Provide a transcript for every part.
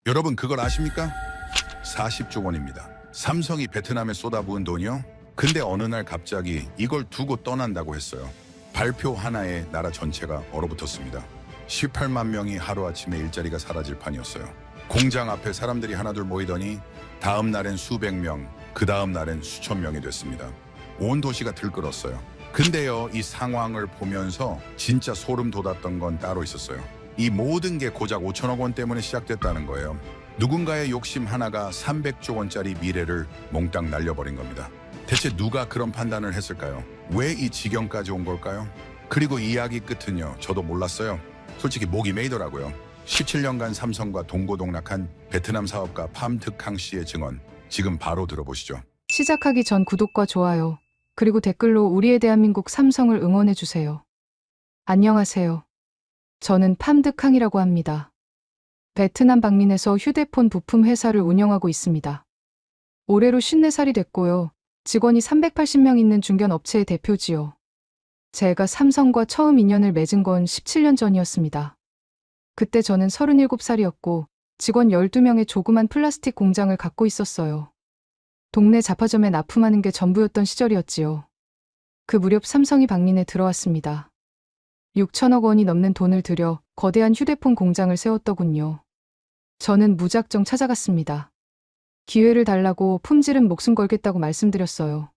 여러분 그걸 아십니까? 40조 원입니다. 삼성이 베트남에 쏟아부은 돈이요? 근데 어느 날 갑자기 이걸 두고 떠난다고 했어요. 발표 하나에 나라 전체가 얼어붙었습니다. 18만 명이 하루아침에 일자리가 사라질 판이었어요. 공장 앞에 사람들이 하나둘 모이더니 다음 날엔 수백 명, 그 다음 날엔 수천 명이 됐습니다. 온 도시가 들끓었어요. 근데요, 이 상황을 보면서 진짜 소름 돋았던 건 따로 있었어요. 이 모든 게 고작 5천억 원 때문에 시작됐다는 거예요. 누군가의 욕심 하나가 300조 원짜리 미래를 몽땅 날려버린 겁니다. 대체 누가 그런 판단을 했을까요? 왜 이 지경까지 온 걸까요? 그리고 이야기 끝은요, 저도 몰랐어요. 솔직히 목이 메이더라고요. 17년간 삼성과 동고동락한 베트남 사업가 팜특항 씨의 증언, 지금 바로 들어보시죠. 시작하기 전 구독과 좋아요, 그리고 댓글로 우리의 대한민국 삼성을 응원해주세요. 안녕하세요. 저는 팜득항이라고 합니다. 베트남 방민에서 휴대폰 부품 회사를 운영하고 있습니다. 올해로 54살이 됐고요. 직원이 380명 있는 중견 업체의 대표지요. 제가 삼성과 처음 인연을 맺은 건 17년 전이었습니다. 그때 저는 37살이었고 직원 12명의 조그만 플라스틱 공장을 갖고 있었어요. 동네 잡화점에 납품하는 게 전부였던 시절이었지요. 그 무렵 삼성이 방민에 들어왔습니다. 6천억 원이 넘는 돈을 들여 거대한 휴대폰 공장을 세웠더군요. 저는 무작정 찾아갔습니다. 기회를 달라고 품질은 목숨 걸겠다고 말씀드렸어요.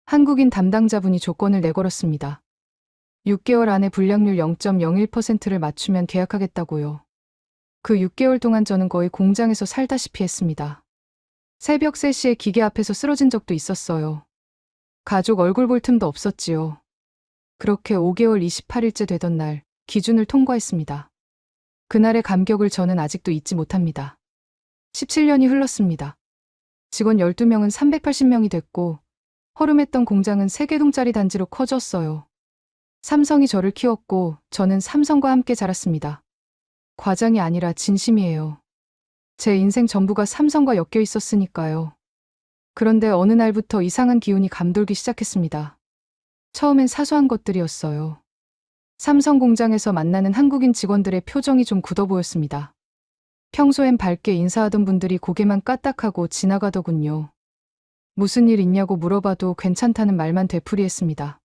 한국인 담당자분이 조건을 내걸었습니다. 6개월 안에 불량률 0.01%를 맞추면 계약하겠다고요. 그 6개월 동안 저는 거의 공장에서 살다시피 했습니다. 새벽 3시에 기계 앞에서 쓰러진 적도 있었어요. 가족 얼굴 볼 틈도 없었지요. 그렇게 5개월 28일째 되던 날 기준을 통과했습니다. 그날의 감격을 저는 아직도 잊지 못합니다. 17년이 흘렀습니다. 직원 12명은 380명이 됐고 허름했던 공장은 3개동짜리 단지로 커졌어요. 삼성이 저를 키웠고 저는 삼성과 함께 자랐습니다. 과장이 아니라 진심이에요. 제 인생 전부가 삼성과 엮여 있었으니까요. 그런데 어느 날부터 이상한 기운이 감돌기 시작했습니다. 처음엔 사소한 것들이었어요. 삼성 공장에서 만나는 한국인 직원들의 표정이 좀 굳어 보였습니다. 평소엔 밝게 인사하던 분들이 고개만 까딱하고 지나가더군요. 무슨 일 있냐고 물어봐도 괜찮다는 말만 되풀이했습니다.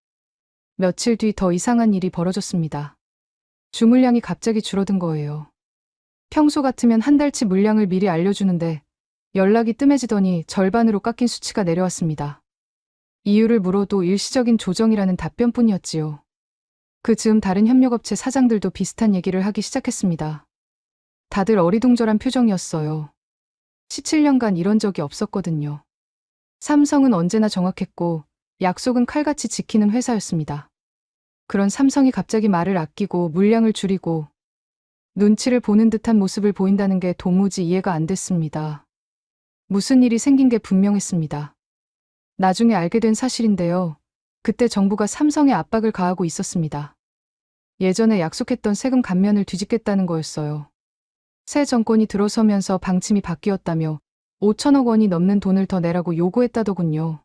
며칠 뒤 더 이상한 일이 벌어졌습니다. 주물량이 갑자기 줄어든 거예요. 평소 같으면 한 달치 물량을 미리 알려주는데 연락이 뜸해지더니 절반으로 깎인 수치가 내려왔습니다. 이유를 물어도 일시적인 조정이라는 답변뿐이었지요. 그 즈음 다른 협력업체 사장들도 비슷한 얘기를 하기 시작했습니다. 다들 어리둥절한 표정이었어요. 17년간 이런 적이 없었거든요. 삼성은 언제나 정확했고 약속은 칼같이 지키는 회사였습니다. 그런 삼성이 갑자기 말을 아끼고 물량을 줄이고 눈치를 보는 듯한 모습을 보인다는 게 도무지 이해가 안 됐습니다. 무슨 일이 생긴 게 분명했습니다. 나중에 알게 된 사실인데요. 그때 정부가 삼성에 압박을 가하고 있었습니다. 예전에 약속했던 세금 감면을 뒤집겠다는 거였어요. 새 정권이 들어서면서 방침이 바뀌었다며 5천억 원이 넘는 돈을 더 내라고 요구했다더군요.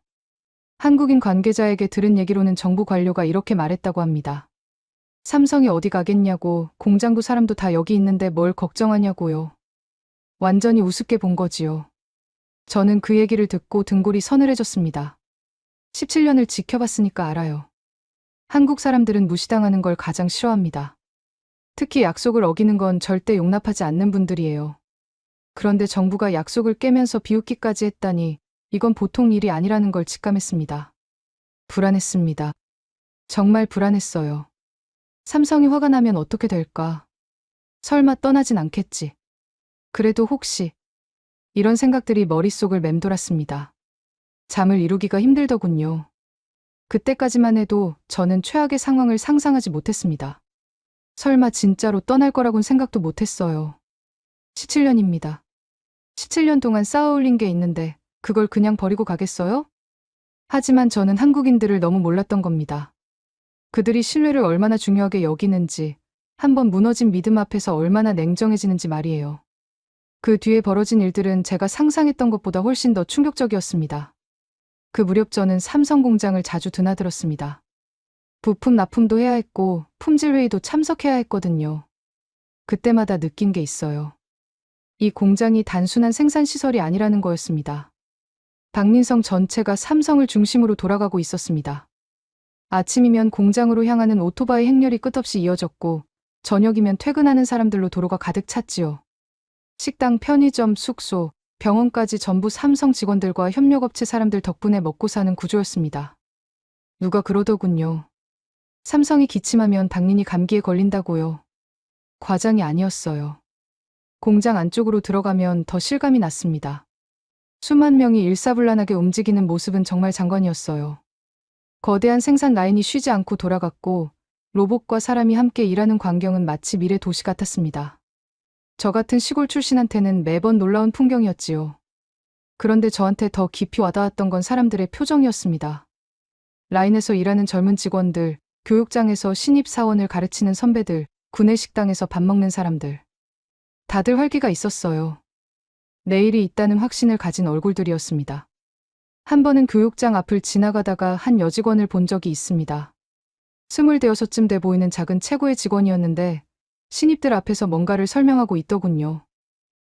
한국인 관계자에게 들은 얘기로는 정부 관료가 이렇게 말했다고 합니다. 삼성이 어디 가겠냐고, 공장도 사람도 다 여기 있는데 뭘 걱정하냐고요. 완전히 우습게 본 거지요. 저는 그 얘기를 듣고 등골이 서늘해졌습니다. 17년을 지켜봤으니까 알아요. 한국 사람들은 무시당하는 걸 가장 싫어합니다. 특히 약속을 어기는 건 절대 용납하지 않는 분들이에요. 그런데 정부가 약속을 깨면서 비웃기까지 했다니 이건 보통 일이 아니라는 걸 직감했습니다. 불안했습니다. 정말 불안했어요. 삼성이 화가 나면 어떻게 될까? 설마 떠나진 않겠지. 그래도 혹시 이런 생각들이 머릿속을 맴돌았습니다. 잠을 이루기가 힘들더군요. 그때까지만 해도 저는 최악의 상황을 상상하지 못했습니다. 설마 진짜로 떠날 거라곤 생각도 못했어요. 17년입니다. 17년 동안 쌓아올린 게 있는데 그걸 그냥 버리고 가겠어요? 하지만 저는 한국인들을 너무 몰랐던 겁니다. 그들이 신뢰를 얼마나 중요하게 여기는지, 한번 무너진 믿음 앞에서 얼마나 냉정해지는지 말이에요. 그 뒤에 벌어진 일들은 제가 상상했던 것보다 훨씬 더 충격적이었습니다. 그 무렵 저는 삼성 공장을 자주 드나들었습니다. 부품 납품도 해야 했고 품질 회의도 참석해야 했거든요. 그때마다 느낀 게 있어요. 이 공장이 단순한 생산시설이 아니라는 거였습니다. 박민성 전체가 삼성을 중심으로 돌아가고 있었습니다. 아침이면 공장으로 향하는 오토바이 행렬이 끝없이 이어졌고, 저녁이면 퇴근하는 사람들로 도로가 가득 찼지요. 식당, 편의점, 숙소, 병원까지 전부 삼성 직원들과 협력업체 사람들 덕분에 먹고 사는 구조였습니다. 누가 그러더군요. 삼성이 기침하면 박민이 감기에 걸린다고요. 과장이 아니었어요. 공장 안쪽으로 들어가면 더 실감이 났습니다. 수만 명이 일사불란하게 움직이는 모습은 정말 장관이었어요. 거대한 생산 라인이 쉬지 않고 돌아갔고, 로봇과 사람이 함께 일하는 광경은 마치 미래 도시 같았습니다. 저 같은 시골 출신한테는 매번 놀라운 풍경이었지요. 그런데 저한테 더 깊이 와닿았던 건 사람들의 표정이었습니다. 라인에서 일하는 젊은 직원들, 교육장에서 신입사원을 가르치는 선배들, 구내식당에서 밥 먹는 사람들. 다들 활기가 있었어요. 내일이 있다는 확신을 가진 얼굴들이었습니다. 한 번은 교육장 앞을 지나가다가 한 여직원을 본 적이 있습니다. 26쯤 돼 보이는 작은 체구의 직원이었는데 신입들 앞에서 뭔가를 설명하고 있더군요.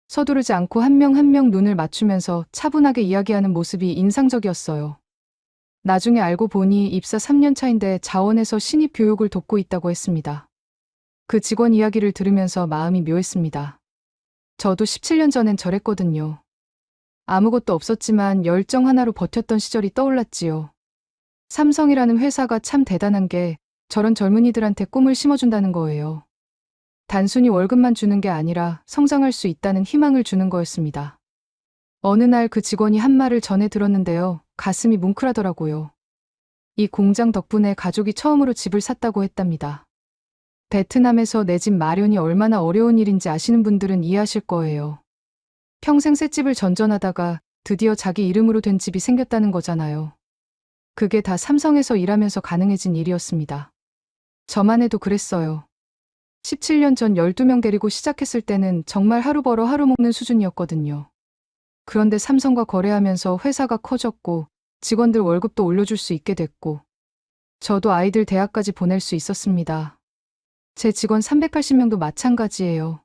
서두르지 않고 한 명 한 명 눈을 맞추면서 차분하게 이야기하는 모습이 인상적이었어요. 나중에 알고 보니 입사 3년 차인데 자원에서 신입 교육을 돕고 있다고 했습니다. 그 직원 이야기를 들으면서 마음이 묘했습니다. 저도 17년 전엔 저랬거든요. 아무것도 없었지만 열정 하나로 버텼던 시절이 떠올랐지요. 삼성이라는 회사가 참 대단한 게 저런 젊은이들한테 꿈을 심어준다는 거예요. 단순히 월급만 주는 게 아니라 성장할 수 있다는 희망을 주는 거였습니다. 어느 날 그 직원이 한 말을 전해 들었는데요. 가슴이 뭉클하더라고요. 이 공장 덕분에 가족이 처음으로 집을 샀다고 했답니다. 베트남에서 내 집 마련이 얼마나 어려운 일인지 아시는 분들은 이해하실 거예요. 평생 새 집을 전전하다가 드디어 자기 이름으로 된 집이 생겼다는 거잖아요. 그게 다 삼성에서 일하면서 가능해진 일이었습니다. 저만 해도 그랬어요. 17년 전 12명 데리고 시작했을 때는 정말 하루 벌어 하루 먹는 수준이었거든요. 그런데 삼성과 거래하면서 회사가 커졌고 직원들 월급도 올려줄 수 있게 됐고 저도 아이들 대학까지 보낼 수 있었습니다. 제 직원 380명도 마찬가지예요.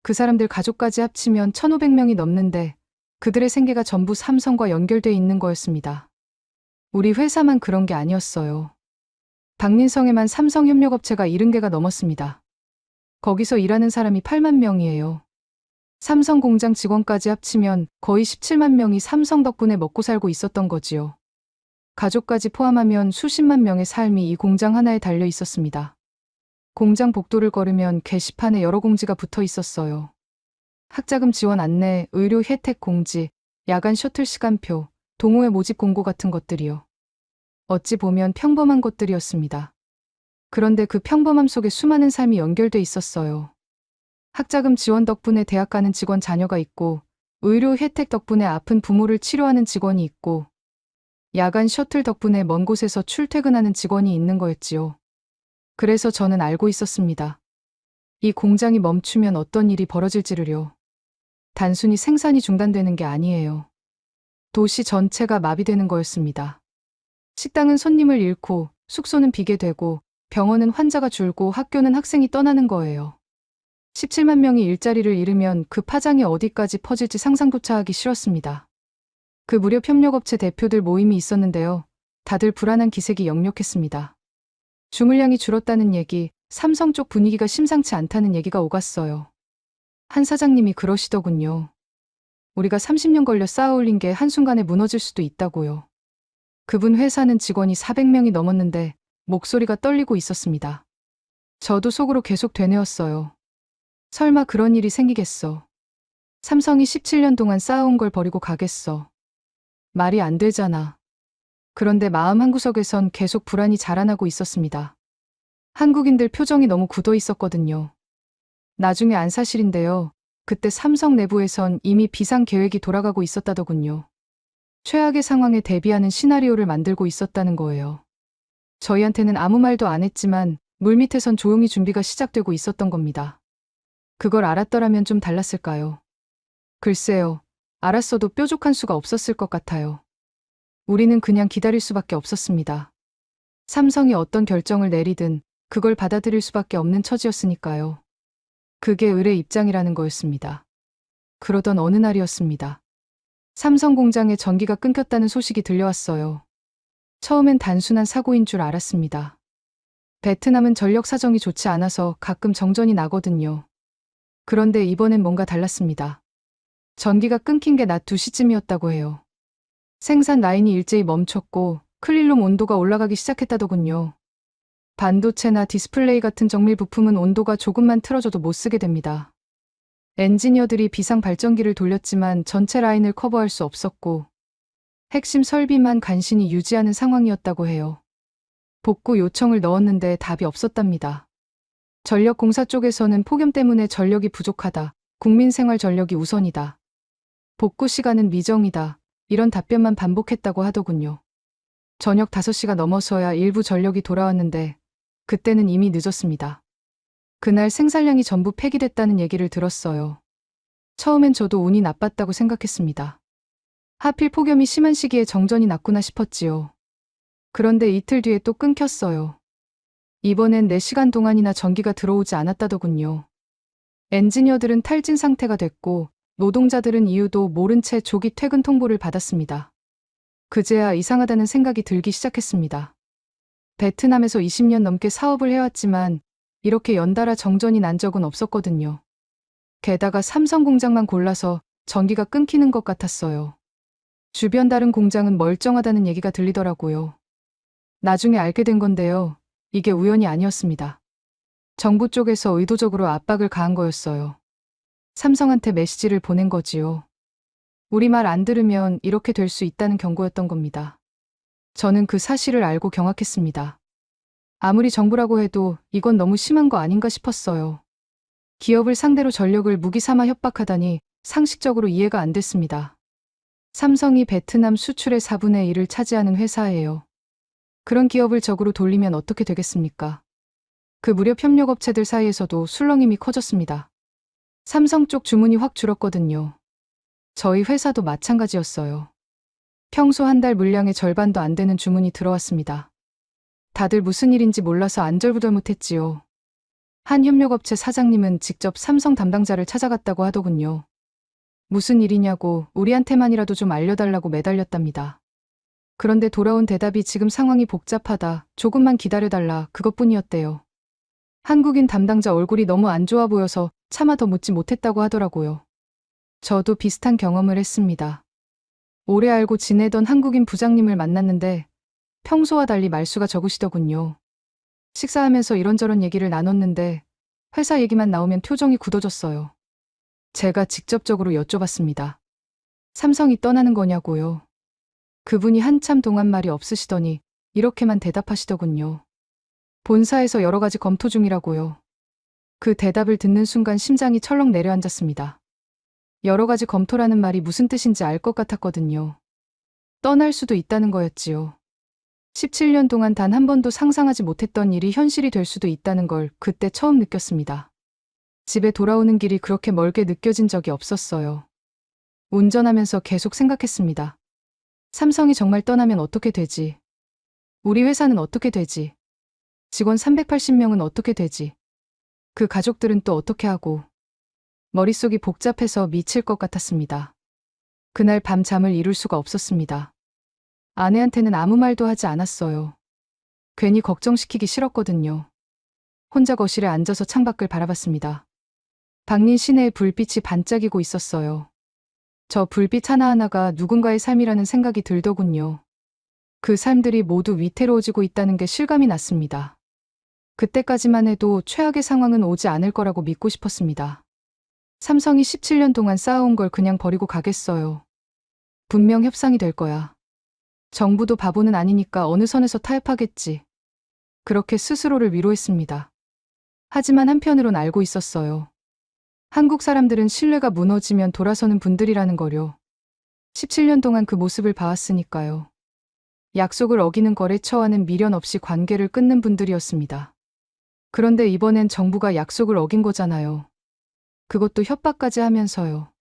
그 사람들 가족까지 합치면 1,500명이 넘는데 그들의 생계가 전부 삼성과 연결돼 있는 거였습니다. 우리 회사만 그런 게 아니었어요. 박민성에만 삼성협력업체가 70개가 넘었습니다. 거기서 일하는 사람이 8만 명이에요. 삼성 공장 직원까지 합치면 거의 17만 명이 삼성 덕분에 먹고 살고 있었던 거지요. 가족까지 포함하면 수십만 명의 삶이 이 공장 하나에 달려 있었습니다. 공장 복도를 걸으면 게시판에 여러 공지가 붙어 있었어요. 학자금 지원 안내, 의료 혜택 공지, 야간 셔틀 시간표, 동호회 모집 공고 같은 것들이요. 어찌 보면 평범한 것들이었습니다. 그런데 그 평범함 속에 수많은 삶이 연결돼 있었어요. 학자금 지원 덕분에 대학 가는 직원 자녀가 있고, 의료 혜택 덕분에 아픈 부모를 치료하는 직원이 있고, 야간 셔틀 덕분에 먼 곳에서 출퇴근하는 직원이 있는 거였지요. 그래서 저는 알고 있었습니다. 이 공장이 멈추면 어떤 일이 벌어질지를요. 단순히 생산이 중단되는 게 아니에요. 도시 전체가 마비되는 거였습니다. 식당은 손님을 잃고, 숙소는 비게 되고, 병원은 환자가 줄고 학교는 학생이 떠나는 거예요. 17만 명이 일자리를 잃으면 그 파장이 어디까지 퍼질지 상상조차 하기 싫었습니다. 그 무렵 협력업체 대표들 모임이 있었는데요. 다들 불안한 기색이 역력했습니다. 주물량이 줄었다는 얘기, 삼성 쪽 분위기가 심상치 않다는 얘기가 오갔어요. 한 사장님이 그러시더군요. 우리가 30년 걸려 쌓아올린 게 한순간에 무너질 수도 있다고요. 그분 회사는 직원이 400명이 넘었는데 목소리가 떨리고 있었습니다. 저도 속으로 계속 되뇌었어요. 설마 그런 일이 생기겠어. 삼성이 17년 동안 쌓아온 걸 버리고 가겠어. 말이 안 되잖아. 그런데 마음 한구석에선 계속 불안이 자라나고 있었습니다. 한국인들 표정이 너무 굳어 있었거든요. 나중에 안 사실인데요. 그때 삼성 내부에선 이미 비상 계획이 돌아가고 있었다더군요. 최악의 상황에 대비하는 시나리오를 만들고 있었다는 거예요. 저희한테는 아무 말도 안 했지만 물밑에선 조용히 준비가 시작되고 있었던 겁니다. 그걸 알았더라면 좀 달랐을까요? 글쎄요. 알았어도 뾰족한 수가 없었을 것 같아요. 우리는 그냥 기다릴 수밖에 없었습니다. 삼성이 어떤 결정을 내리든 그걸 받아들일 수밖에 없는 처지였으니까요. 그게 을의 입장이라는 거였습니다. 그러던 어느 날이었습니다. 삼성 공장에 전기가 끊겼다는 소식이 들려왔어요. 처음엔 단순한 사고인 줄 알았습니다. 베트남은 전력 사정이 좋지 않아서 가끔 정전이 나거든요. 그런데 이번엔 뭔가 달랐습니다. 전기가 끊긴 게 낮 2시쯤이었다고 해요. 생산 라인이 일제히 멈췄고 클린룸 온도가 올라가기 시작했다더군요. 반도체나 디스플레이 같은 정밀 부품은 온도가 조금만 틀어져도 못 쓰게 됩니다. 엔지니어들이 비상 발전기를 돌렸지만 전체 라인을 커버할 수 없었고 핵심 설비만 간신히 유지하는 상황이었다고 해요. 복구 요청을 넣었는데 답이 없었답니다. 전력공사 쪽에서는 폭염 때문에 전력이 부족하다. 국민생활 전력이 우선이다. 복구 시간은 미정이다. 이런 답변만 반복했다고 하더군요. 저녁 5시가 넘어서야 일부 전력이 돌아왔는데 그때는 이미 늦었습니다. 그날 생산량이 전부 폐기됐다는 얘기를 들었어요. 처음엔 저도 운이 나빴다고 생각했습니다. 하필 폭염이 심한 시기에 정전이 났구나 싶었지요. 그런데 이틀 뒤에 또 끊겼어요. 이번엔 4시간 동안이나 전기가 들어오지 않았다더군요. 엔지니어들은 탈진 상태가 됐고 노동자들은 이유도 모른 채 조기 퇴근 통보를 받았습니다. 그제야 이상하다는 생각이 들기 시작했습니다. 베트남에서 20년 넘게 사업을 해왔지만 이렇게 연달아 정전이 난 적은 없었거든요. 게다가 삼성 공장만 골라서 전기가 끊기는 것 같았어요. 주변 다른 공장은 멀쩡하다는 얘기가 들리더라고요. 나중에 알게 된 건데요. 이게 우연이 아니었습니다. 정부 쪽에서 의도적으로 압박을 가한 거였어요. 삼성한테 메시지를 보낸 거지요. 우리 말 안 들으면 이렇게 될 수 있다는 경고였던 겁니다. 저는 그 사실을 알고 경악했습니다. 아무리 정부라고 해도 이건 너무 심한 거 아닌가 싶었어요. 기업을 상대로 전력을 무기 삼아 협박하다니 상식적으로 이해가 안 됐습니다. 삼성이 베트남 수출의 4분의 1을 차지하는 회사예요. 그런 기업을 적으로 돌리면 어떻게 되겠습니까? 그 무렵 협력업체들 사이에서도 술렁임이 커졌습니다. 삼성 쪽 주문이 확 줄었거든요. 저희 회사도 마찬가지였어요. 평소 한 달 물량의 절반도 안 되는 주문이 들어왔습니다. 다들 무슨 일인지 몰라서 안절부절못했지요. 한 협력업체 사장님은 직접 삼성 담당자를 찾아갔다고 하더군요. 무슨 일이냐고 우리한테만이라도 좀 알려달라고 매달렸답니다. 그런데 돌아온 대답이 지금 상황이 복잡하다, 조금만 기다려달라, 그것뿐이었대요. 한국인 담당자 얼굴이 너무 안 좋아 보여서 차마 더 묻지 못했다고 하더라고요. 저도 비슷한 경험을 했습니다. 오래 알고 지내던 한국인 부장님을 만났는데 평소와 달리 말수가 적으시더군요. 식사하면서 이런저런 얘기를 나눴는데 회사 얘기만 나오면 표정이 굳어졌어요. 제가 직접적으로 여쭤봤습니다. 삼성이 떠나는 거냐고요. 그분이 한참 동안 말이 없으시더니 이렇게만 대답하시더군요. 본사에서 여러 가지 검토 중이라고요. 그 대답을 듣는 순간 심장이 철렁 내려앉았습니다. 여러 가지 검토라는 말이 무슨 뜻인지 알 것 같았거든요. 떠날 수도 있다는 거였지요. 17년 동안 단 한 번도 상상하지 못했던 일이 현실이 될 수도 있다는 걸 그때 처음 느꼈습니다. 집에 돌아오는 길이 그렇게 멀게 느껴진 적이 없었어요. 운전하면서 계속 생각했습니다. 삼성이 정말 떠나면 어떻게 되지? 우리 회사는 어떻게 되지? 직원 380명은 어떻게 되지? 그 가족들은 또 어떻게 하고? 머릿속이 복잡해서 미칠 것 같았습니다. 그날 밤 잠을 이룰 수가 없었습니다. 아내한테는 아무 말도 하지 않았어요. 괜히 걱정시키기 싫었거든요. 혼자 거실에 앉아서 창밖을 바라봤습니다. 방린 시내에 불빛이 반짝이고 있었어요. 저 불빛 하나하나가 누군가의 삶이라는 생각이 들더군요. 그 삶들이 모두 위태로워지고 있다는 게 실감이 났습니다. 그때까지만 해도 최악의 상황은 오지 않을 거라고 믿고 싶었습니다. 삼성이 17년 동안 쌓아온 걸 그냥 버리고 가겠어요. 분명 협상이 될 거야. 정부도 바보는 아니니까 어느 선에서 타협하겠지. 그렇게 스스로를 위로했습니다. 하지만 한편으론 알고 있었어요. 한국 사람들은 신뢰가 무너지면 돌아서는 분들이라는 거요. 17년 동안 그 모습을 봐왔으니까요. 약속을 어기는 거래처와는 미련 없이 관계를 끊는 분들이었습니다. 그런데 이번엔 정부가 약속을 어긴 거잖아요. 그것도 협박까지 하면서요.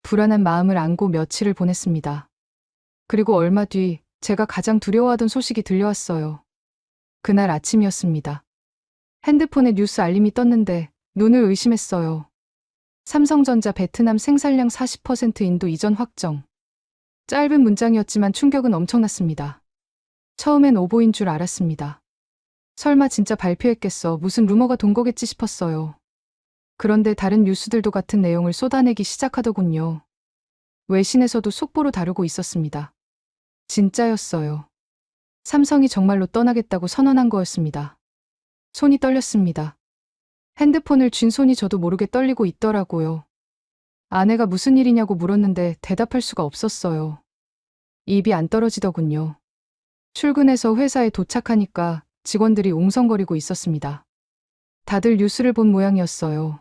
불안한 마음을 안고 며칠을 보냈습니다. 그리고 얼마 뒤 제가 가장 두려워하던 소식이 들려왔어요. 그날 아침이었습니다. 핸드폰에 뉴스 알림이 떴는데 눈을 의심했어요. 삼성전자 베트남 생산량 40% 인도 이전 확정. 짧은 문장이었지만 충격은 엄청났습니다. 처음엔 오보인 줄 알았습니다. 설마 진짜 발표했겠어, 무슨 루머가 돈 거겠지 싶었어요. 그런데 다른 뉴스들도 같은 내용을 쏟아내기 시작하더군요. 외신에서도 속보로 다루고 있었습니다. 진짜였어요. 삼성이 정말로 떠나겠다고 선언한 거였습니다. 손이 떨렸습니다. 핸드폰을 쥔 손이 저도 모르게 떨리고 있더라고요. 아내가 무슨 일이냐고 물었는데 대답할 수가 없었어요. 입이 안 떨어지더군요. 출근해서 회사에 도착하니까 직원들이 웅성거리고 있었습니다. 다들 뉴스를 본 모양이었어요.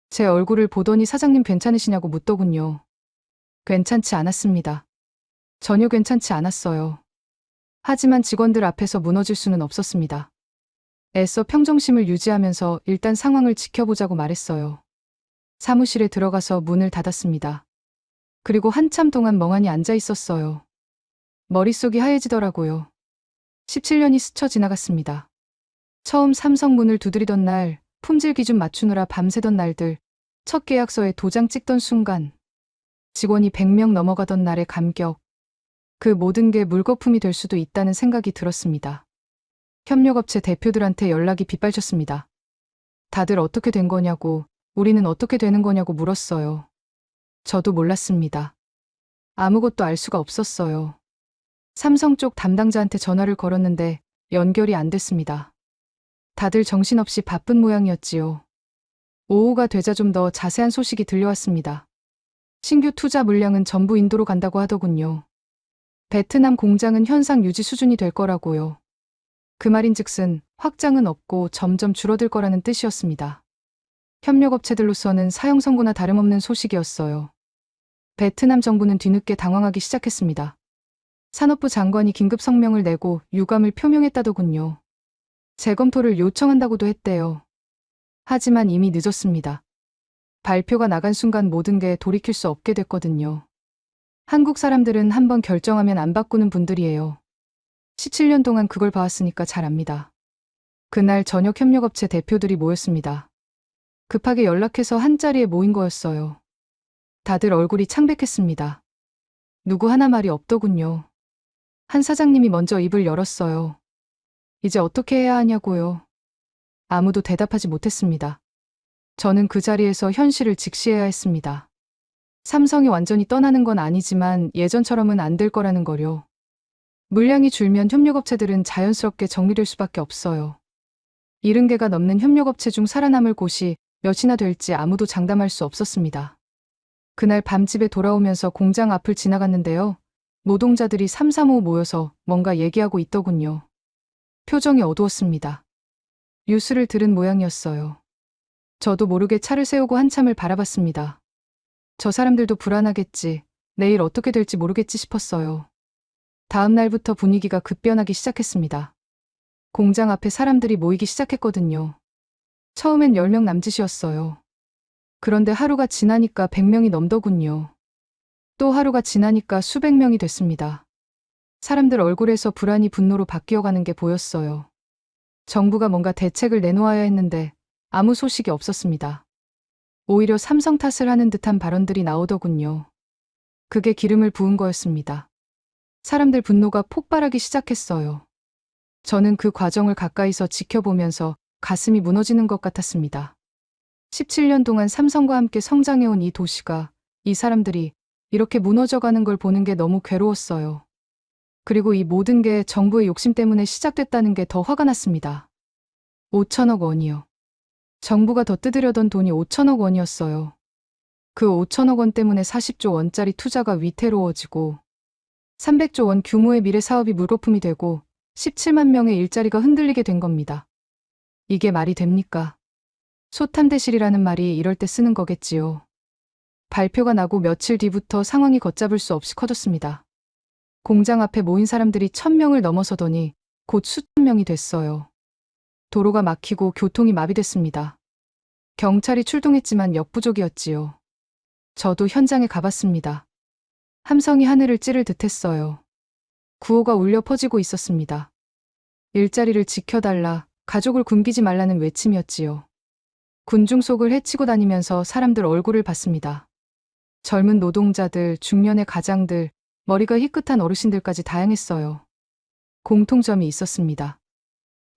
제 얼굴을 보더니 사장님 괜찮으시냐고 묻더군요. 괜찮지 않았습니다. 전혀 괜찮지 않았어요. 하지만 직원들 앞에서 무너질 수는 없었습니다. 애써 평정심을 유지하면서 일단 상황을 지켜보자고 말했어요. 사무실에 들어가서 문을 닫았습니다. 그리고 한참 동안 멍하니 앉아 있었어요. 머릿속이 하얘지더라고요. 17년이 스쳐 지나갔습니다. 처음 삼성 문을 두드리던 날, 품질 기준 맞추느라 밤새던 날들, 첫 계약서에 도장 찍던 순간, 직원이 100명 넘어가던 날의 감격, 그 모든 게 물거품이 될 수도 있다는 생각이 들었습니다. 협력업체 대표들한테 연락이 빗발쳤습니다. 다들 어떻게 된 거냐고, 우리는 어떻게 되는 거냐고 물었어요. 저도 몰랐습니다. 아무것도 알 수가 없었어요. 삼성 쪽 담당자한테 전화를 걸었는데 연결이 안 됐습니다. 다들 정신없이 바쁜 모양이었지요. 오후가 되자 좀 더 자세한 소식이 들려왔습니다. 신규 투자 물량은 전부 인도로 간다고 하더군요. 베트남 공장은 현상 유지 수준이 될 거라고요. 그 말인즉슨 확장은 없고 점점 줄어들 거라는 뜻이었습니다. 협력업체들로서는 사형 선고나 다름없는 소식이었어요. 베트남 정부는 뒤늦게 당황하기 시작했습니다. 산업부 장관이 긴급 성명을 내고 유감을 표명했다더군요. 재검토를 요청한다고도 했대요. 하지만 이미 늦었습니다. 발표가 나간 순간 모든 게 돌이킬 수 없게 됐거든요. 한국 사람들은 한번 결정하면 안 바꾸는 분들이에요. 17년 동안 그걸 봐왔으니까 잘 압니다. 그날 저녁 협력업체 대표들이 모였습니다. 급하게 연락해서 한자리에 모인 거였어요. 다들 얼굴이 창백했습니다. 누구 하나 말이 없더군요. 한 사장님이 먼저 입을 열었어요. 이제 어떻게 해야 하냐고요. 아무도 대답하지 못했습니다. 저는 그 자리에서 현실을 직시해야 했습니다. 삼성이 완전히 떠나는 건 아니지만 예전처럼은 안 될 거라는 거요. 물량이 줄면 협력업체들은 자연스럽게 정리될 수밖에 없어요. 70개가 넘는 협력업체 중 살아남을 곳이 몇이나 될지 아무도 장담할 수 없었습니다. 그날 밤 집에 돌아오면서 공장 앞을 지나갔는데요. 노동자들이 삼삼오오 모여서 뭔가 얘기하고 있더군요. 표정이 어두웠습니다. 뉴스를 들은 모양이었어요. 저도 모르게 차를 세우고 한참을 바라봤습니다. 저 사람들도 불안하겠지, 내일 어떻게 될지 모르겠지 싶었어요. 다음 날부터 분위기가 급변하기 시작했습니다. 공장 앞에 사람들이 모이기 시작했거든요. 처음엔 10명 남짓이었어요. 그런데 하루가 지나니까 100명이 넘더군요. 또 하루가 지나니까 수백 명이 됐습니다. 사람들 얼굴에서 불안이 분노로 바뀌어가는 게 보였어요. 정부가 뭔가 대책을 내놓아야 했는데 아무 소식이 없었습니다. 오히려 삼성 탓을 하는 듯한 발언들이 나오더군요. 그게 기름을 부은 거였습니다. 사람들 분노가 폭발하기 시작했어요. 저는 그 과정을 가까이서 지켜보면서 가슴이 무너지는 것 같았습니다. 17년 동안 삼성과 함께 성장해온 이 도시가, 이 사람들이 이렇게 무너져가는 걸 보는 게 너무 괴로웠어요. 그리고 이 모든 게 정부의 욕심 때문에 시작됐다는 게 더 화가 났습니다. 5천억 원이요. 정부가 더 뜯으려던 돈이 5천억 원이었어요. 그 5천억 원 때문에 40조 원짜리 투자가 위태로워지고 300조 원 규모의 미래 사업이 물거품이 되고 17만 명의 일자리가 흔들리게 된 겁니다. 이게 말이 됩니까? 소탐대실이라는 말이 이럴 때 쓰는 거겠지요. 발표가 나고 며칠 뒤부터 상황이 걷잡을 수 없이 커졌습니다. 공장 앞에 모인 사람들이 1000명을 넘어서더니 곧 수천 명이 됐어요. 도로가 막히고 교통이 마비됐습니다. 경찰이 출동했지만 역부족이었지요. 저도 현장에 가봤습니다. 함성이 하늘을 찌를 듯했어요. 구호가 울려 퍼지고 있었습니다. 일자리를 지켜달라, 가족을 굶기지 말라는 외침이었지요. 군중 속을 헤치고 다니면서 사람들 얼굴을 봤습니다. 젊은 노동자들, 중년의 가장들, 머리가 희끗한 어르신들까지 다양했어요. 공통점이 있었습니다.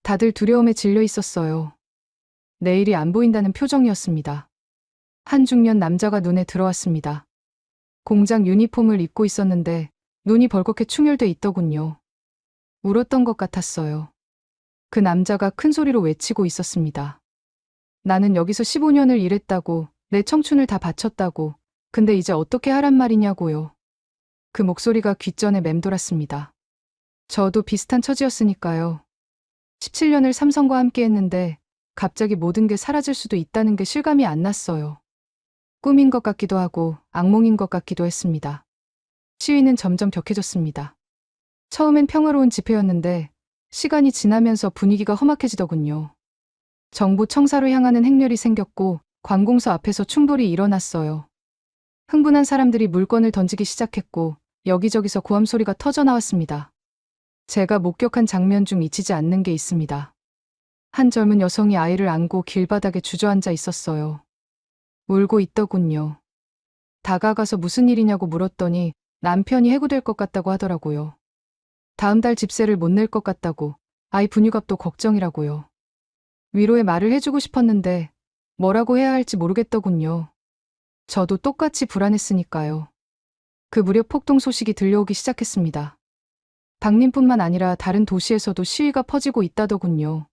다들 두려움에 질려 있었어요. 내일이 안 보인다는 표정이었습니다. 한 중년 남자가 눈에 들어왔습니다. 공장 유니폼을 입고 있었는데 눈이 벌겋게 충혈돼 있더군요. 울었던 것 같았어요. 그 남자가 큰 소리로 외치고 있었습니다. 나는 여기서 15년을 일했다고, 내 청춘을 다 바쳤다고, 근데 이제 어떻게 하란 말이냐고요. 그 목소리가 귓전에 맴돌았습니다. 저도 비슷한 처지였으니까요. 17년을 삼성과 함께 했는데 갑자기 모든 게 사라질 수도 있다는 게 실감이 안 났어요. 꿈인 것 같기도 하고 악몽인 것 같기도 했습니다. 시위는 점점 격해졌습니다. 처음엔 평화로운 집회였는데 시간이 지나면서 분위기가 험악해지더군요. 정부 청사로 향하는 행렬이 생겼고 관공서 앞에서 충돌이 일어났어요. 흥분한 사람들이 물건을 던지기 시작했고 여기저기서 고함 소리가 터져 나왔습니다. 제가 목격한 장면 중 잊히지 않는 게 있습니다. 한 젊은 여성이 아이를 안고 길바닥에 주저앉아 있었어요. 울고 있더군요. 다가가서 무슨 일이냐고 물었더니 남편이 해고될 것 같다고 하더라고요. 다음 달 집세를 못 낼 것 같다고, 아이 분유값도 걱정이라고요. 위로의 말을 해주고 싶었는데 뭐라고 해야 할지 모르겠더군요. 저도 똑같이 불안했으니까요. 그 무렵 폭동 소식이 들려오기 시작했습니다. 박림뿐만 아니라 다른 도시에서도 시위가 퍼지고 있다더군요.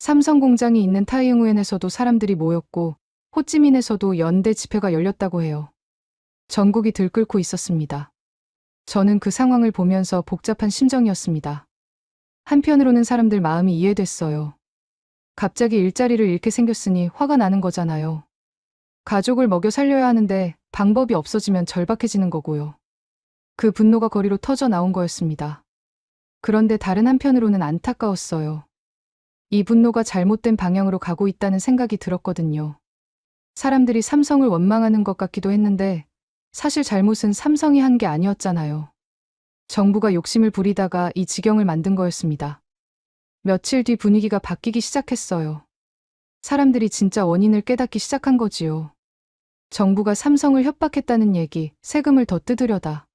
삼성 공장이 있는 타이응우엔에서도 사람들이 모였고 호찌민에서도 연대 집회가 열렸다고 해요. 전국이 들끓고 있었습니다. 저는 그 상황을 보면서 복잡한 심정이었습니다. 한편으로는 사람들 마음이 이해됐어요. 갑자기 일자리를 잃게 생겼으니 화가 나는 거잖아요. 가족을 먹여 살려야 하는데 방법이 없어지면 절박해지는 거고요. 그 분노가 거리로 터져 나온 거였습니다. 그런데 다른 한편으로는 안타까웠어요. 이 분노가 잘못된 방향으로 가고 있다는 생각이 들었거든요. 사람들이 삼성을 원망하는 것 같기도 했는데 사실 잘못은 삼성이 한 게 아니었잖아요. 정부가 욕심을 부리다가 이 지경을 만든 거였습니다. 며칠 뒤 분위기가 바뀌기 시작했어요. 사람들이 진짜 원인을 깨닫기 시작한 거지요. 정부가 삼성을 협박했다는 얘기, 세금을 더 뜯으려다.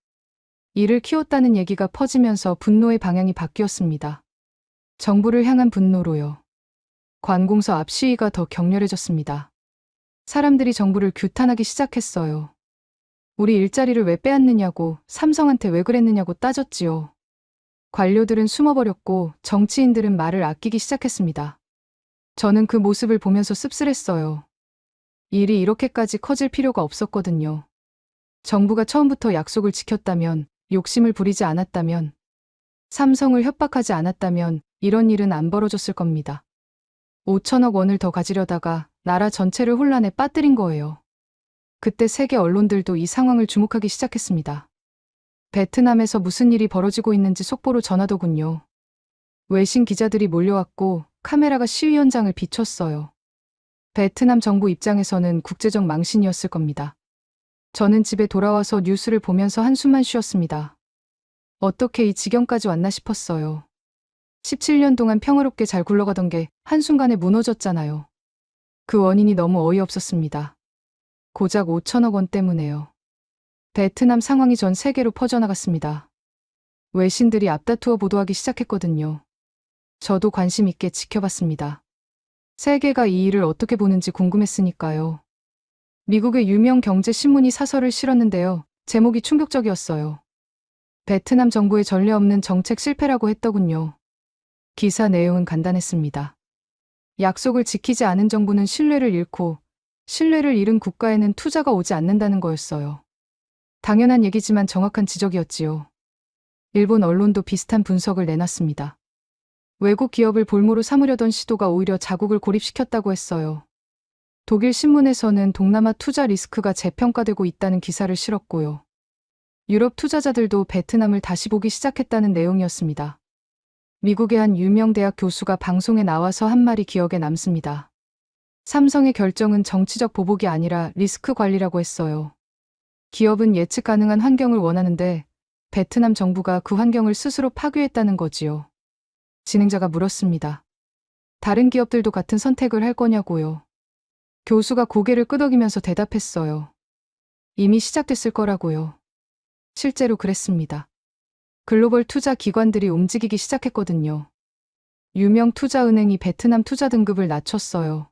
이를 키웠다는 얘기가 퍼지면서 분노의 방향이 바뀌었습니다. 정부를 향한 분노로요. 관공서 앞 시위가 더 격렬해졌습니다. 사람들이 정부를 규탄하기 시작했어요. 우리 일자리를 왜 빼앗느냐고, 삼성한테 왜 그랬느냐고 따졌지요. 관료들은 숨어버렸고 정치인들은 말을 아끼기 시작했습니다. 저는 그 모습을 보면서 씁쓸했어요. 일이 이렇게까지 커질 필요가 없었거든요. 정부가 처음부터 약속을 지켰다면, 욕심을 부리지 않았다면, 삼성을 협박하지 않았다면 이런 일은 안 벌어졌을 겁니다. 5천억 원을 더 가지려다가 나라 전체를 혼란에 빠뜨린 거예요. 그때 세계 언론들도 이 상황을 주목하기 시작했습니다. 베트남에서 무슨 일이 벌어지고 있는지 속보로 전하더군요. 외신 기자들이 몰려왔고 카메라가 시위 현장을 비췄어요. 베트남 정부 입장에서는 국제적 망신이었을 겁니다. 저는 집에 돌아와서 뉴스를 보면서 한숨만 쉬었습니다. 어떻게 이 지경까지 왔나 싶었어요. 17년 동안 평화롭게 잘 굴러가던 게 한순간에 무너졌잖아요. 그 원인이 너무 어이없었습니다. 고작 5천억 원 때문에요. 베트남 상황이 전 세계로 퍼져나갔습니다. 외신들이 앞다투어 보도하기 시작했거든요. 저도 관심 있게 지켜봤습니다. 세계가 이 일을 어떻게 보는지 궁금했으니까요. 미국의 유명 경제신문이 사설을 실었는데요. 제목이 충격적이었어요. 베트남 정부의 전례 없는 정책 실패라고 했더군요. 기사 내용은 간단했습니다. 약속을 지키지 않은 정부는 신뢰를 잃고 신뢰를 잃은 국가에는 투자가 오지 않는다는 거였어요. 당연한 얘기지만 정확한 지적이었지요. 일본 언론도 비슷한 분석을 내놨습니다. 외국 기업을 볼모로 삼으려던 시도가 오히려 자국을 고립시켰다고 했어요. 독일 신문에서는 동남아 투자 리스크가 재평가되고 있다는 기사를 실었고요. 유럽 투자자들도 베트남을 다시 보기 시작했다는 내용이었습니다. 미국의 한 유명 대학 교수가 방송에 나와서 한 말이 기억에 남습니다. 삼성의 결정은 정치적 보복이 아니라 리스크 관리라고 했어요. 기업은 예측 가능한 환경을 원하는데 베트남 정부가 그 환경을 스스로 파괴했다는 거지요. 진행자가 물었습니다. 다른 기업들도 같은 선택을 할 거냐고요. 교수가 고개를 끄덕이면서 대답했어요. 이미 시작됐을 거라고요. 실제로 그랬습니다. 글로벌 투자 기관들이 움직이기 시작했거든요. 유명 투자은행이 베트남 투자 등급을 낮췄어요.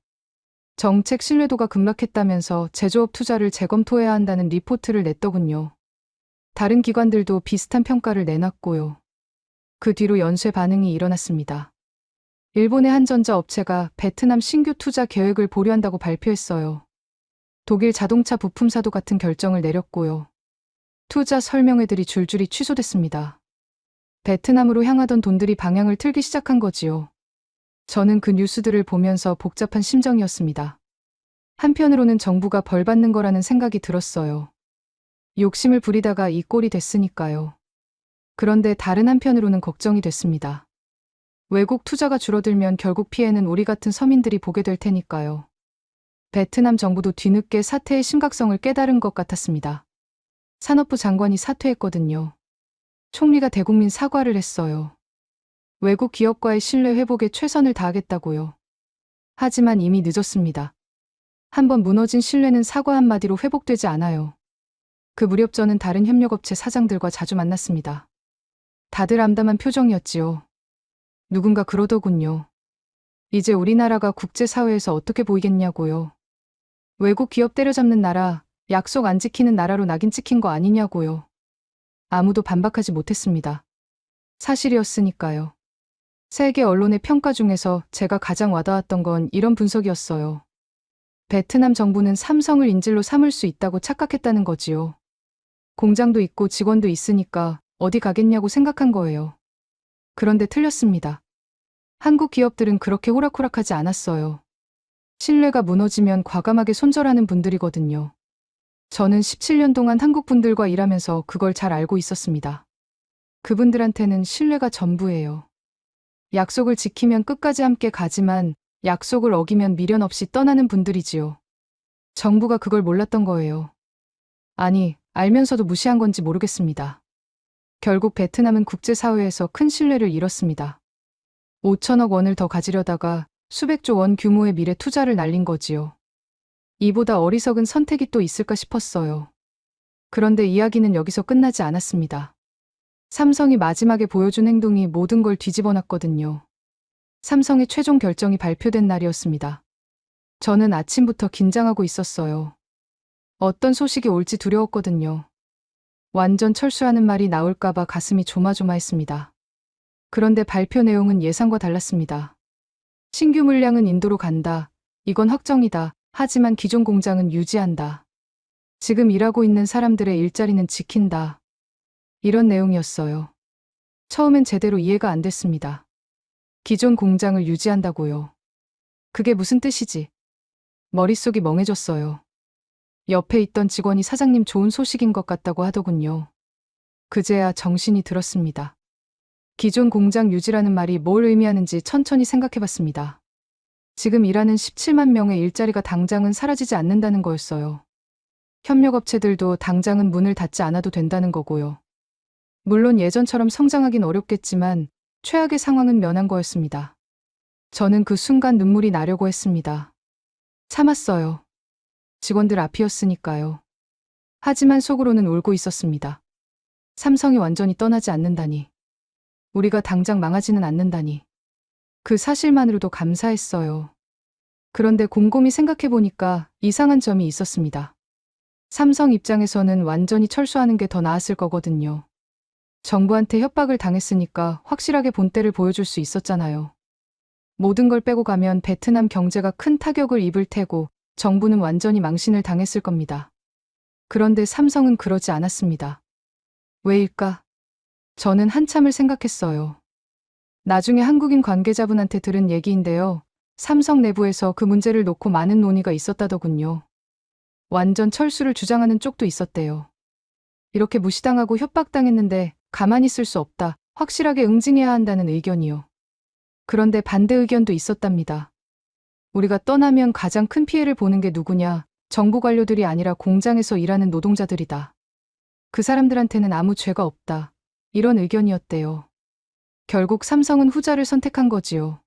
정책 신뢰도가 급락했다면서 제조업 투자를 재검토해야 한다는 리포트를 냈더군요. 다른 기관들도 비슷한 평가를 내놨고요. 그 뒤로 연쇄 반응이 일어났습니다. 일본의 한 전자 업체가 베트남 신규 투자 계획을 보류한다고 발표했어요. 독일 자동차 부품사도 같은 결정을 내렸고요. 투자 설명회들이 줄줄이 취소됐습니다. 베트남으로 향하던 돈들이 방향을 틀기 시작한 거지요. 저는 그 뉴스들을 보면서 복잡한 심정이었습니다. 한편으로는 정부가 벌 받는 거라는 생각이 들었어요. 욕심을 부리다가 이 꼴이 됐으니까요. 그런데 다른 한편으로는 걱정이 됐습니다. 외국 투자가 줄어들면 결국 피해는 우리 같은 서민들이 보게 될 테니까요. 베트남 정부도 뒤늦게 사태의 심각성을 깨달은 것 같았습니다. 산업부 장관이 사퇴했거든요. 총리가 대국민 사과를 했어요. 외국 기업과의 신뢰 회복에 최선을 다하겠다고요. 하지만 이미 늦었습니다. 한번 무너진 신뢰는 사과 한마디로 회복되지 않아요. 그 무렵 저는 다른 협력업체 사장들과 자주 만났습니다. 다들 암담한 표정이었지요. 누군가 그러더군요. 이제 우리나라가 국제사회에서 어떻게 보이겠냐고요. 외국 기업 때려잡는 나라, 약속 안 지키는 나라로 낙인 찍힌 거 아니냐고요. 아무도 반박하지 못했습니다. 사실이었으니까요. 세계 언론의 평가 중에서 제가 가장 와닿았던 건 이런 분석이었어요. 베트남 정부는 삼성을 인질로 삼을 수 있다고 착각했다는 거지요. 공장도 있고 직원도 있으니까 어디 가겠냐고 생각한 거예요. 그런데 틀렸습니다. 한국 기업들은 그렇게 호락호락하지 않았어요. 신뢰가 무너지면 과감하게 손절하는 분들이거든요. 저는 17년 동안 한국 분들과 일하면서 그걸 잘 알고 있었습니다. 그분들한테는 신뢰가 전부예요. 약속을 지키면 끝까지 함께 가지만 약속을 어기면 미련 없이 떠나는 분들이지요. 정부가 그걸 몰랐던 거예요. 아니, 알면서도 무시한 건지 모르겠습니다. 결국 베트남은 국제사회에서 큰 신뢰를 잃었습니다. 5천억 원을 더 가지려다가 수백조 원 규모의 미래 투자를 날린 거지요. 이보다 어리석은 선택이 또 있을까 싶었어요. 그런데 이야기는 여기서 끝나지 않았습니다. 삼성이 마지막에 보여준 행동이 모든 걸 뒤집어 놨거든요. 삼성의 최종 결정이 발표된 날이었습니다. 저는 아침부터 긴장하고 있었어요. 어떤 소식이 올지 두려웠거든요. 완전 철수하는 말이 나올까봐 가슴이 조마조마했습니다. 그런데 발표 내용은 예상과 달랐습니다. 신규 물량은 인도로 간다. 이건 확정이다. 하지만 기존 공장은 유지한다. 지금 일하고 있는 사람들의 일자리는 지킨다. 이런 내용이었어요. 처음엔 제대로 이해가 안 됐습니다. 기존 공장을 유지한다고요. 그게 무슨 뜻이지? 머릿속이 멍해졌어요. 옆에 있던 직원이 사장님 좋은 소식인 것 같다고 하더군요. 그제야 정신이 들었습니다. 기존 공장 유지라는 말이 뭘 의미하는지 천천히 생각해봤습니다. 지금 일하는 17만 명의 일자리가 당장은 사라지지 않는다는 거였어요. 협력업체들도 당장은 문을 닫지 않아도 된다는 거고요. 물론 예전처럼 성장하긴 어렵겠지만 최악의 상황은 면한 거였습니다. 저는 그 순간 눈물이 나려고 했습니다. 참았어요. 직원들 앞이었으니까요. 하지만 속으로는 울고 있었습니다. 삼성이 완전히 떠나지 않는다니. 우리가 당장 망하지는 않는다니. 그 사실만으로도 감사했어요. 그런데 곰곰이 생각해보니까 이상한 점이 있었습니다. 삼성 입장에서는 완전히 철수하는 게 더 나았을 거거든요. 정부한테 협박을 당했으니까 확실하게 본때를 보여줄 수 있었잖아요. 모든 걸 빼고 가면 베트남 경제가 큰 타격을 입을 테고 정부는 완전히 망신을 당했을 겁니다. 그런데 삼성은 그러지 않았습니다. 왜일까? 저는 한참을 생각했어요. 나중에 한국인 관계자분한테 들은 얘기인데요. 삼성 내부에서 그 문제를 놓고 많은 논의가 있었다더군요. 완전 철수를 주장하는 쪽도 있었대요. 이렇게 무시당하고 협박당했는데 가만히 있을 수 없다. 확실하게 응징해야 한다는 의견이요. 그런데 반대 의견도 있었답니다. 우리가 떠나면 가장 큰 피해를 보는 게 누구냐? 정부 관료들이 아니라 공장에서 일하는 노동자들이다. 그 사람들한테는 아무 죄가 없다. 이런 의견이었대요. 결국 삼성은 후자를 선택한 거지요.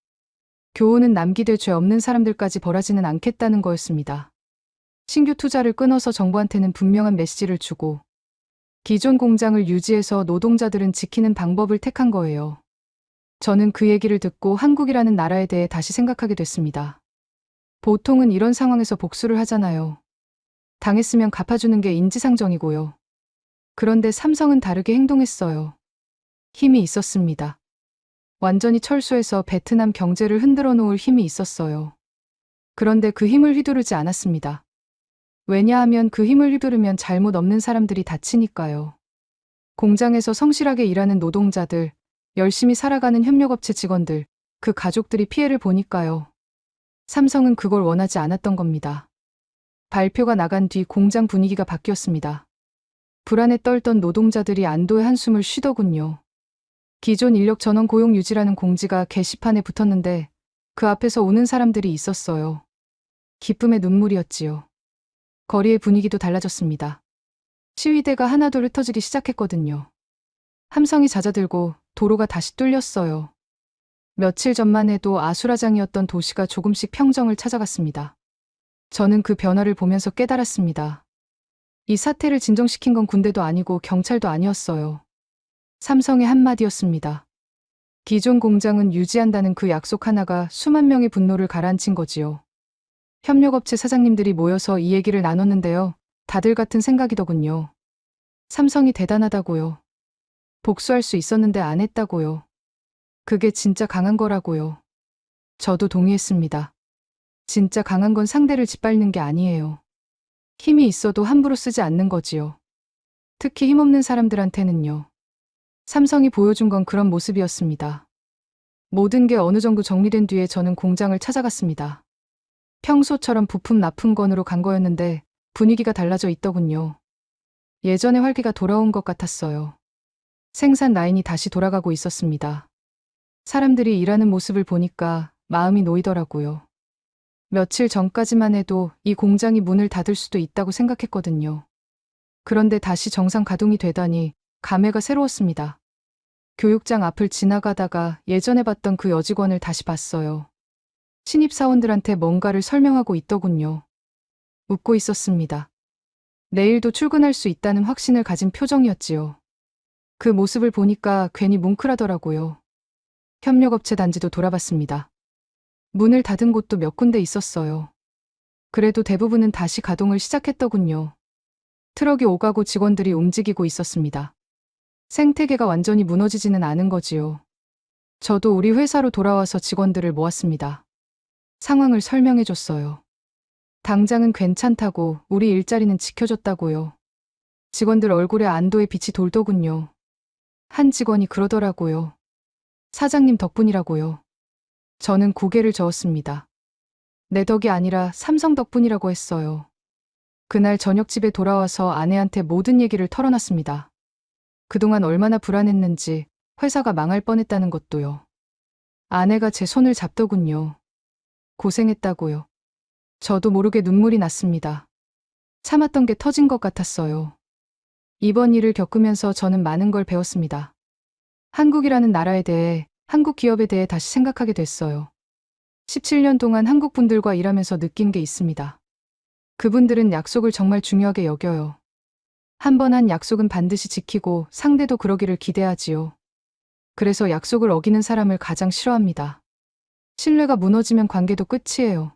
교훈은 남기될 죄 없는 사람들까지 벌하지는 않겠다는 거였습니다. 신규 투자를 끊어서 정부한테는 분명한 메시지를 주고 기존 공장을 유지해서 노동자들은 지키는 방법을 택한 거예요. 저는 그 얘기를 듣고 한국이라는 나라에 대해 다시 생각하게 됐습니다. 보통은 이런 상황에서 복수를 하잖아요. 당했으면 갚아주는 게 인지상정이고요. 그런데 삼성은 다르게 행동했어요. 힘이 있었습니다. 완전히 철수해서 베트남 경제를 흔들어 놓을 힘이 있었어요. 그런데 그 힘을 휘두르지 않았습니다. 왜냐하면 그 힘을 휘두르면 잘못 없는 사람들이 다치니까요. 공장에서 성실하게 일하는 노동자들, 열심히 살아가는 협력업체 직원들, 그 가족들이 피해를 보니까요. 삼성은 그걸 원하지 않았던 겁니다. 발표가 나간 뒤 공장 분위기가 바뀌었습니다. 불안에 떨던 노동자들이 안도의 한숨을 쉬더군요. 기존 인력 전원 고용 유지라는 공지가 게시판에 붙었는데 그 앞에서 우는 사람들이 있었어요. 기쁨의 눈물이었지요. 거리의 분위기도 달라졌습니다. 시위대가 하나둘 흩어지기 시작했거든요. 함성이 잦아들고 도로가 다시 뚫렸어요. 며칠 전만 해도 아수라장이었던 도시가 조금씩 평정을 찾아갔습니다. 저는 그 변화를 보면서 깨달았습니다. 이 사태를 진정시킨 건 군대도 아니고 경찰도 아니었어요. 삼성의 한마디였습니다. 기존 공장은 유지한다는 그 약속 하나가 수만 명의 분노를 가라앉힌 거지요. 협력업체 사장님들이 모여서 이 얘기를 나눴는데요. 다들 같은 생각이더군요. 삼성이 대단하다고요. 복수할 수 있었는데 안 했다고요. 그게 진짜 강한 거라고요. 저도 동의했습니다. 진짜 강한 건 상대를 짓밟는 게 아니에요. 힘이 있어도 함부로 쓰지 않는 거지요. 특히 힘없는 사람들한테는요. 삼성이 보여준 건 그런 모습이었습니다. 모든 게 어느 정도 정리된 뒤에 저는 공장을 찾아갔습니다. 평소처럼 부품 납품건으로 간 거였는데 분위기가 달라져 있더군요. 예전의 활기가 돌아온 것 같았어요. 생산 라인이 다시 돌아가고 있었습니다. 사람들이 일하는 모습을 보니까 마음이 놓이더라고요. 며칠 전까지만 해도 이 공장이 문을 닫을 수도 있다고 생각했거든요. 그런데 다시 정상 가동이 되다니 감회가 새로웠습니다. 교육장 앞을 지나가다가 예전에 봤던 그 여직원을 다시 봤어요. 신입사원들한테 뭔가를 설명하고 있더군요. 웃고 있었습니다. 내일도 출근할 수 있다는 확신을 가진 표정이었지요. 그 모습을 보니까 괜히 뭉클하더라고요. 협력업체 단지도 돌아봤습니다. 문을 닫은 곳도 몇 군데 있었어요. 그래도 대부분은 다시 가동을 시작했더군요. 트럭이 오가고 직원들이 움직이고 있었습니다. 생태계가 완전히 무너지지는 않은 거지요. 저도 우리 회사로 돌아와서 직원들을 모았습니다. 상황을 설명해줬어요. 당장은 괜찮다고, 우리 일자리는 지켜줬다고요. 직원들 얼굴에 안도의 빛이 돌더군요. 한 직원이 그러더라고요. 사장님 덕분이라고요. 저는 고개를 저었습니다. 내 덕이 아니라 삼성 덕분이라고 했어요. 그날 저녁 집에 돌아와서 아내한테 모든 얘기를 털어놨습니다. 그동안 얼마나 불안했는지, 회사가 망할 뻔했다는 것도요. 아내가 제 손을 잡더군요. 고생했다고요. 저도 모르게 눈물이 났습니다. 참았던 게 터진 것 같았어요. 이번 일을 겪으면서 저는 많은 걸 배웠습니다. 한국이라는 나라에 대해, 한국 기업에 대해 다시 생각하게 됐어요. 17년 동안 한국 분들과 일하면서 느낀 게 있습니다. 그분들은 약속을 정말 중요하게 여겨요. 한 번 한 약속은 반드시 지키고 상대도 그러기를 기대하지요. 그래서 약속을 어기는 사람을 가장 싫어합니다. 신뢰가 무너지면 관계도 끝이에요.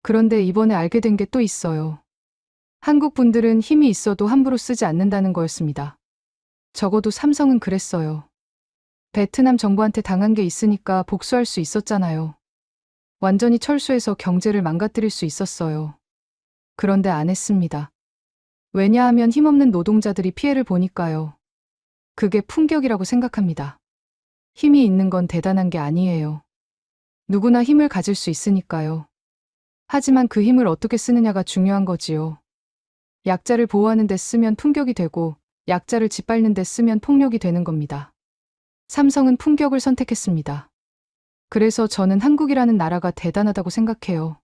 그런데 이번에 알게 된 게 또 있어요. 한국 분들은 힘이 있어도 함부로 쓰지 않는다는 거였습니다. 적어도 삼성은 그랬어요. 베트남 정부한테 당한 게 있으니까 복수할 수 있었잖아요. 완전히 철수해서 경제를 망가뜨릴 수 있었어요. 그런데 안 했습니다. 왜냐하면 힘없는 노동자들이 피해를 보니까요. 그게 품격이라고 생각합니다. 힘이 있는 건 대단한 게 아니에요. 누구나 힘을 가질 수 있으니까요. 하지만 그 힘을 어떻게 쓰느냐가 중요한 거지요. 약자를 보호하는 데 쓰면 품격이 되고 약자를 짓밟는 데 쓰면 폭력이 되는 겁니다. 삼성은 품격을 선택했습니다. 그래서 저는 한국이라는 나라가 대단하다고 생각해요.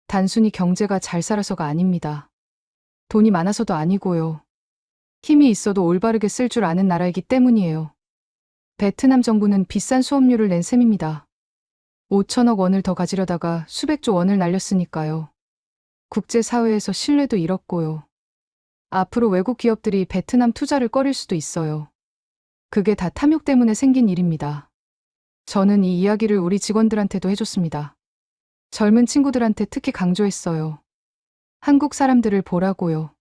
단순히 경제가 잘 살아서가 아닙니다. 돈이 많아서도 아니고요. 힘이 있어도 올바르게 쓸 줄 아는 나라이기 때문이에요. 베트남 정부는 비싼 수업료를 낸 셈입니다. 5천억 원을 더 가지려다가 수백조 원을 날렸으니까요. 국제사회에서 신뢰도 잃었고요. 앞으로 외국 기업들이 베트남 투자를 꺼릴 수도 있어요. 그게 다 탐욕 때문에 생긴 일입니다. 저는 이 이야기를 우리 직원들한테도 해줬습니다. 젊은 친구들한테 특히 강조했어요. 한국 사람들을 보라고요.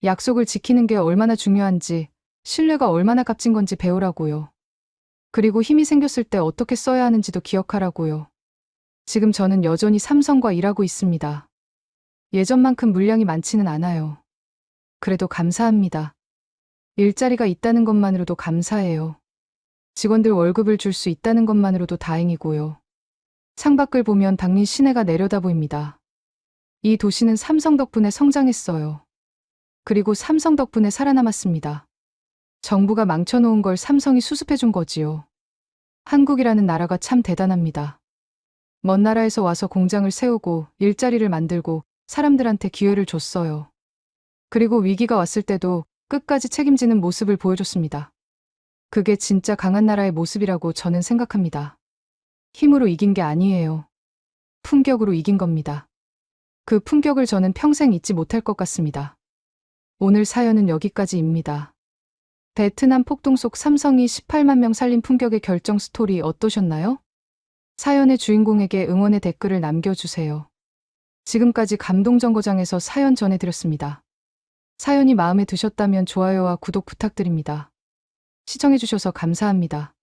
약속을 지키는 게 얼마나 중요한지, 신뢰가 얼마나 값진 건지 배우라고요. 그리고 힘이 생겼을 때 어떻게 써야 하는지도 기억하라고요. 지금 저는 여전히 삼성과 일하고 있습니다. 예전만큼 물량이 많지는 않아요. 그래도 감사합니다. 일자리가 있다는 것만으로도 감사해요. 직원들 월급을 줄 수 있다는 것만으로도 다행이고요. 창밖을 보면 당린 시내가 내려다 보입니다. 이 도시는 삼성 덕분에 성장했어요. 그리고 삼성 덕분에 살아남았습니다. 정부가 망쳐놓은 걸 삼성이 수습해준 거지요. 한국이라는 나라가 참 대단합니다. 먼 나라에서 와서 공장을 세우고 일자리를 만들고 사람들한테 기회를 줬어요. 그리고 위기가 왔을 때도 끝까지 책임지는 모습을 보여줬습니다. 그게 진짜 강한 나라의 모습이라고 저는 생각합니다. 힘으로 이긴 게 아니에요. 품격으로 이긴 겁니다. 그 품격을 저는 평생 잊지 못할 것 같습니다. 오늘 사연은 여기까지입니다. 베트남 폭동 속 삼성이 18만 명 살린 품격의 결정 스토리 어떠셨나요? 사연의 주인공에게 응원의 댓글을 남겨주세요. 지금까지 감동정거장에서 사연 전해드렸습니다. 사연이 마음에 드셨다면 좋아요와 구독 부탁드립니다. 시청해주셔서 감사합니다.